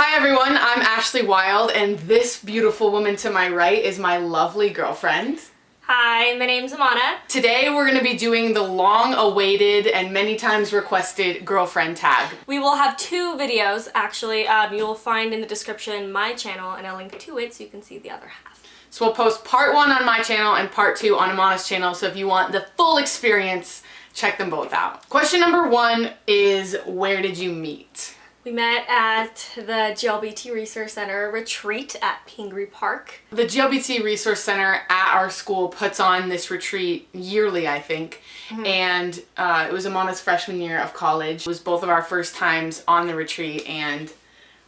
Hi everyone, I'm Ashley Wylde, and this beautiful woman to my right is my lovely girlfriend. Hi, my name's Emana. Today we're going to be doing the long-awaited and many times requested girlfriend tag. We will have two videos, actually. You will find in the description my channel, and I'll link to it so you can see the other half. So we'll post part 1 on my channel and part 2 on Emana's channel, so if you want the full experience, check them both out. Question number 1 is, where did you meet? We met at the GLBT Resource Center retreat at Pingree Park. The GLBT Resource Center at our school puts on this retreat yearly, I think, and it was Emana's freshman year of college. It was both of our first times on the retreat, and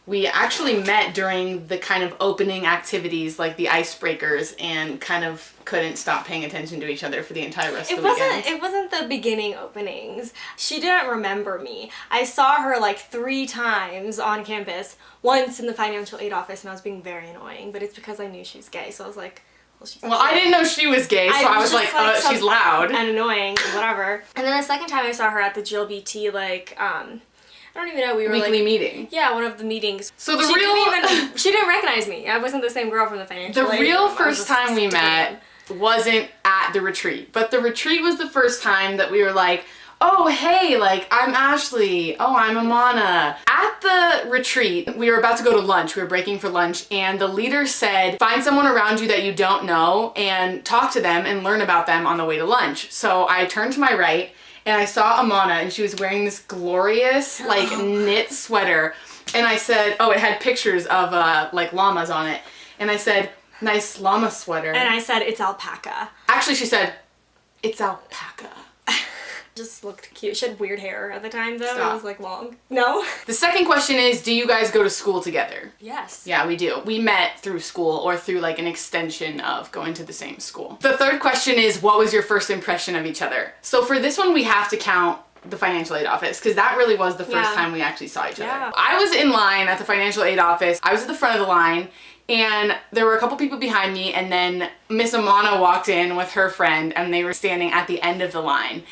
we actually met during the kind of opening activities, like the icebreakers, and kind of couldn't stop paying attention to each other for the entire rest of the weekend. It wasn't the beginning openings. She didn't remember me. I saw her like 3 times on campus, once in the financial aid office, and I was being very annoying, but it's because I knew she was gay, so I was like, well, she's gay. I didn't know she was gay, so I was like, she's loud. And annoying, and whatever. And then the second time I saw her at the GLBT, I don't even know, we were weekly meeting. Yeah, one of the meetings. So she didn't recognize me. I wasn't the same girl from the financial aid. The real first time we met wasn't at the retreat, but the retreat was the first time that we were like, oh hey, like, I'm Ashley, oh I'm Emana. At the retreat, we were about to go to lunch, we were breaking for lunch, and the leader said, find someone around you that you don't know and talk to them and learn about them on the way to lunch. So I turned to my right, and I saw Emana, and she was wearing this glorious, like, knit sweater. And I said, oh, it had pictures of, like, llamas on it. And I said, nice llama sweater. And I said, it's alpaca. Actually, she said, it's alpaca. Just looked cute. She had weird hair at the time, though. Stop. It was, like, long. No? The second question is, do you guys go to school together? Yes. Yeah, we do. We met through school, or through, like, an extension of going to the same school. The third question is, what was your first impression of each other? So for this one, we have to count the financial aid office, because that really was the first time we actually saw each other. I was in line at the financial aid office. I was at the front of the line, and there were a couple people behind me, and then Miss Emana walked in with her friend, and they were standing at the end of the line.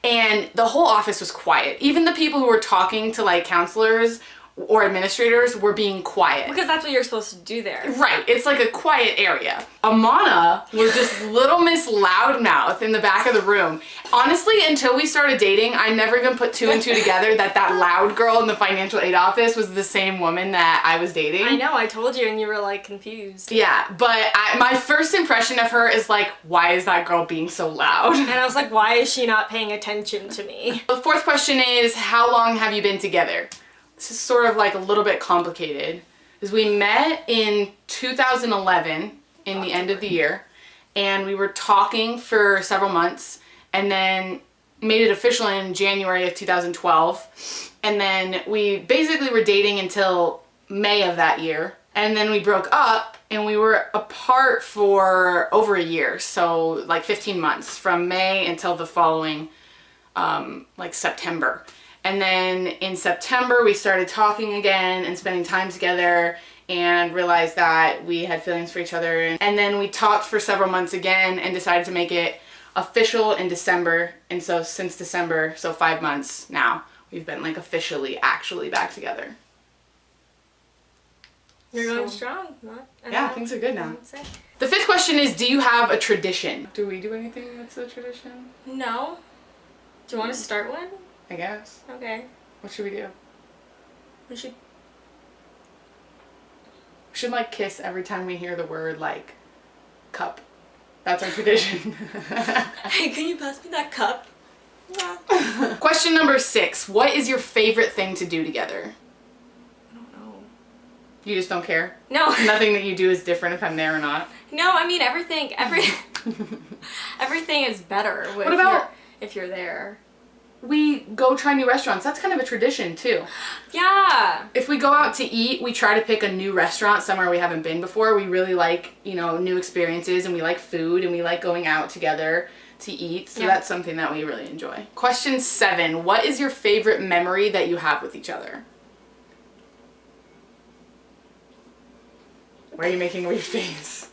And the whole office was quiet. Even the people who were talking to, like, counselors or administrators were being quiet. Because that's what you're supposed to do there. Right, it's like a quiet area. Emana was just little Miss Loudmouth in the back of the room. Honestly, until we started dating, I never even put 2 and 2 together that loud girl in the financial aid office was the same woman that I was dating. I know, I told you, and you were, like, confused. Yeah, but my first impression of her is like, why is that girl being so loud? And I was like, why is she not paying attention to me? The fourth question is, how long have you been together? This is sort of like a little bit complicated, because we met in 2011 in the end of the year, and we were talking for several months, and then made it official in January of 2012, and then we basically were dating until May of that year, and then we broke up, and we were apart for over a year, so like 15 months, from May until the following like September. And then in September, we started talking again and spending time together, and realized that we had feelings for each other. And then we talked for several months again and decided to make it official in December. And so since December, so 5 months now, we've been like officially, actually back together. You're going strong. Yeah, things are good now. The fifth question is, do you have a tradition? Do we do anything that's a tradition? No. Do you want to start one? I guess. Okay. What should we do? We should like kiss every time we hear the word like cup. That's our tradition. Hey, can you pass me that cup? Question number 6. What is your favorite thing to do together? I don't know. You just don't care? No. Nothing that you do is different if I'm there or not? No, I mean everything is better if you're there. We go try new restaurants. That's kind of a tradition too. Yeah. If we go out to eat, we try to pick a new restaurant somewhere we haven't been before. We really like, you know, new experiences, and we like food, and we like going out together to eat. So that's something that we really enjoy. Question 7. What is your favorite memory that you have with each other? Why are you making a weird face?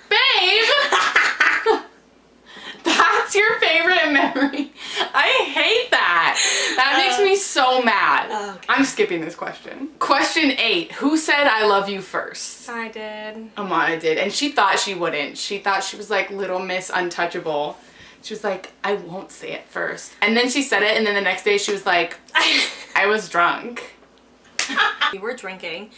Babe! That's your favorite memory? I hate that. That makes me so so mad. Oh, okay. I'm skipping this question. Question 8. Who said I love you first? I did. Amana did. And she thought she wouldn't. She thought she was like Little Miss Untouchable. She was like, I won't say it first. And then she said it, and then the next day she was like, I was drunk. We were drinking.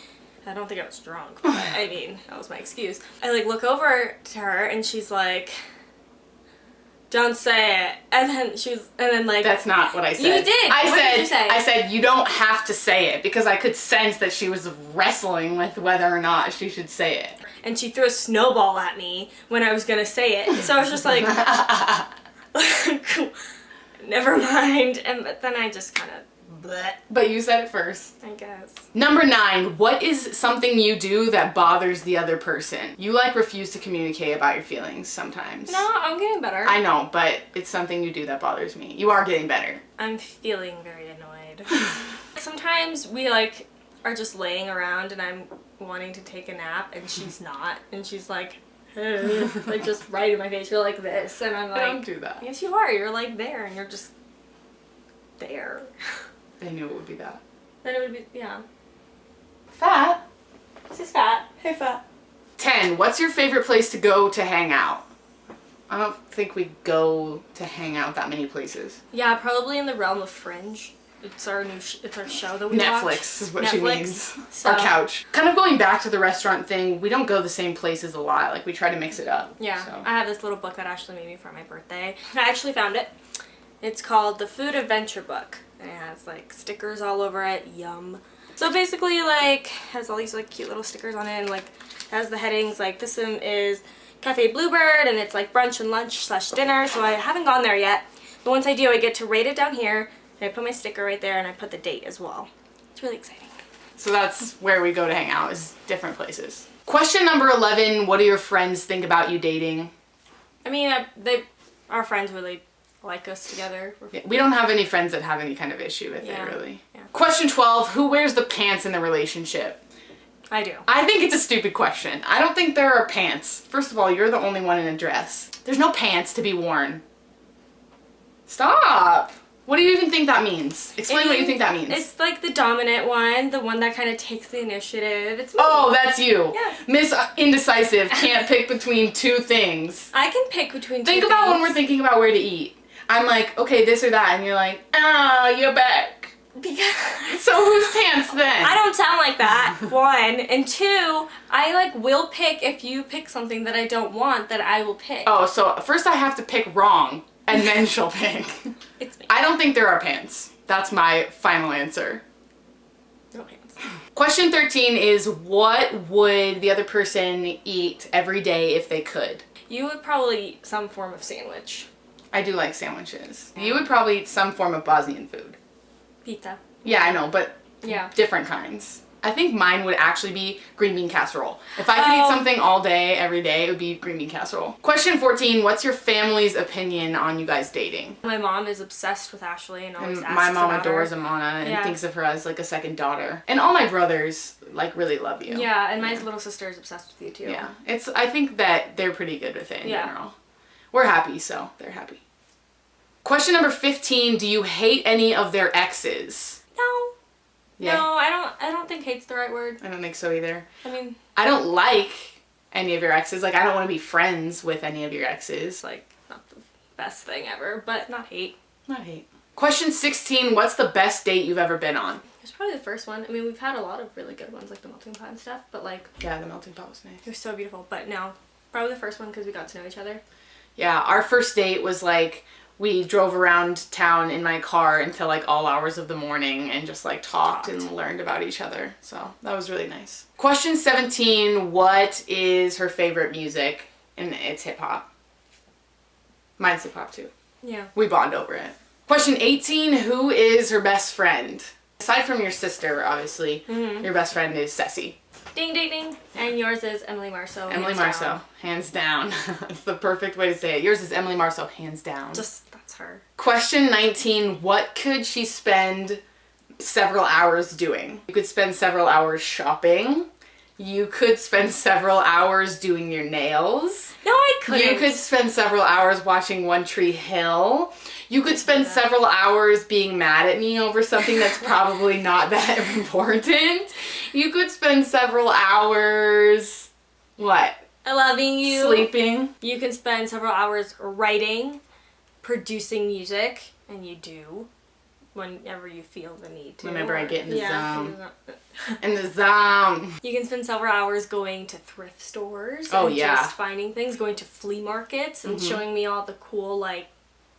I don't think I was drunk, but I mean, that was my excuse. I like look over to her and she's like, don't say it. And then like, That's not what I said. You did. What did you say? I said, you don't have to say it, because I could sense that she was wrestling with whether or not she should say it. and she threw a snowball at me when I was gonna say it. So I was just like, never mind. But then I just kind of, But you said it first. I guess. Number 9, what is something you do that bothers the other person? You like refuse to communicate about your feelings sometimes. No, I'm getting better. I know, but it's something you do that bothers me. You are getting better. I'm feeling very annoyed. Sometimes we like are just laying around and I'm wanting to take a nap and she's not, and she's like, like just right in my face. You're like this, and I'm like, I don't do that. yes, you are. You're like there, and you're just there. I knew it would be that. Then it would be, yeah. Fat. This is fat. Hey, Fat. 10, what's your favorite place to go to hang out? I don't think we go to hang out that many places. Yeah, probably in the realm of Fringe. It's our it's our show that we watch. Netflix is what she means. So, Our couch. Kind of going back to the restaurant thing, we don't go the same places a lot. Like, we try to mix it up. Yeah, So. I have this little book that Ashley made me for my birthday. I actually found it. It's called The Food Adventure Book. And it has like stickers all over it. Yum. So basically, like, has all these like cute little stickers on it, and like has the headings like this one is Cafe Bluebird, and it's like brunch and lunch / dinner. So I haven't gone there yet. But once I do, I get to rate it down here. And I put my sticker right there, and I put the date as well. It's really exciting. So that's where we go to hang out, is different places. Question number 11, what do your friends think about you dating? I mean, our friends really like us together. Yeah, we don't have any friends that have any kind of issue with Yeah. it, really. Yeah. Question 12, who wears the pants in the relationship? I do. I think it's a stupid question. I don't think there are pants. First of all, you're the only one in a dress. There's no pants to be worn. Stop! What do you even think that means? Explain what you think that means. It's like the dominant one, the one that kind of takes the initiative. It's me. Oh, that's you. Yes. Miss Indecisive can't pick between two things. I can pick between two Think about when things. we're thinking about where to eat. I'm like, okay, this or that, and you're like, you're back. Because So whose pants then? I don't sound like that, one. And two, I like will pick if you pick something that I don't want, that I will pick. Oh, so first I have to pick wrong, and then she'll pick. It's me. I don't think there are pants. That's my final answer. No pants. Question 13 is, what would the other person eat every day if they could? You would probably eat some form of sandwich. I do like sandwiches. You would probably eat some form of Bosnian food. Pizza. Yeah, I know, but Yeah. different kinds. I think mine would actually be green bean casserole. If I could eat Oh. something all day, every day, it would be green bean casserole. Question 14, what's your family's opinion on you guys dating? My mom is obsessed with Ashley and always And asks my mom about adores her. Emana and Yeah. thinks of her as like a second daughter. And all my brothers like really love you. Yeah, and my little sister is obsessed with you too. Yeah. I think that they're pretty good with it in Yeah. general. We're happy, so they're happy. Question number 15, do you hate any of their exes? No. Yeah. No, I don't think hate's the right word. I don't think so either. I mean, I don't like any of your exes. Like, I don't want to be friends with any of your exes. it's like not the best thing ever, but not hate. Not hate. Question 16, what's the best date you've ever been on? It's probably the first one. I mean, we've had a lot of really good ones, like the melting pot and stuff, but like, Yeah, the melting pot was nice. it was so beautiful. But no, probably the first one because we got to know each other. Yeah, our first date was like, we drove around town in my car until like all hours of the morning and just like talked and learned about each other. So that was really nice. Question 17, what is her favorite music? And it's hip hop. Mine's hip hop too. Yeah. We bond over it. Question 18, who is her best friend? Aside from your sister, obviously, your best friend is Ceci. Ding, ding, ding. And yours is Emily Marceau. Emily hands Marceau, down. hands down. That's the perfect way to say it. Yours is Emily Marceau, hands down. Just, that's her. Question 19, what could she spend several hours doing? You could spend several hours shopping. You could spend several hours doing your nails. No, I couldn't. You could spend several hours watching One Tree Hill. You could spend several hours being mad at me over something that's probably not that important. You could spend several hours, what? Loving you. Sleeping. You can spend several hours writing, producing music, and you do whenever you feel the need to. Whenever I get in the zone. zone. In the zone. You can spend several hours going to thrift stores Oh, and yeah. just finding things, going to flea markets and showing me all the cool, like,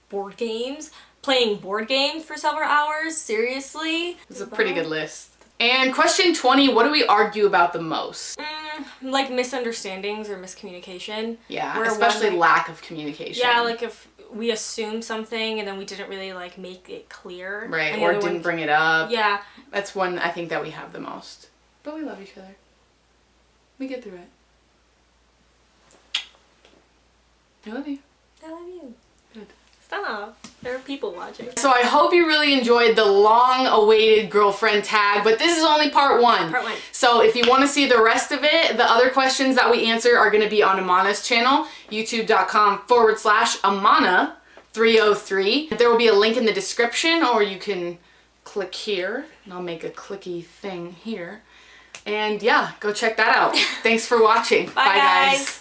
board games. Playing board games for several hours, seriously. It's a pretty good list. And question 20, what do we argue about the most? Like misunderstandings or miscommunication. Yeah, Where especially one, lack of communication. Yeah, like if we assumed something and then we didn't really like make it clear. Right, and the or other didn't one, bring it up. Yeah. That's one I think that we have the most. But we love each other. We get through it. I love you. I love you. Good. Stop. There are people watching. So I hope you really enjoyed the long-awaited girlfriend tag, but this is only part one. Part one. So if you want to see the rest of it, the other questions that we answer are going to be on Emana's channel, youtube.com/Emana303. There will be a link in the description, or you can click here, and I'll make a clicky thing here. And yeah, go check that out. Thanks for watching. Bye, guys.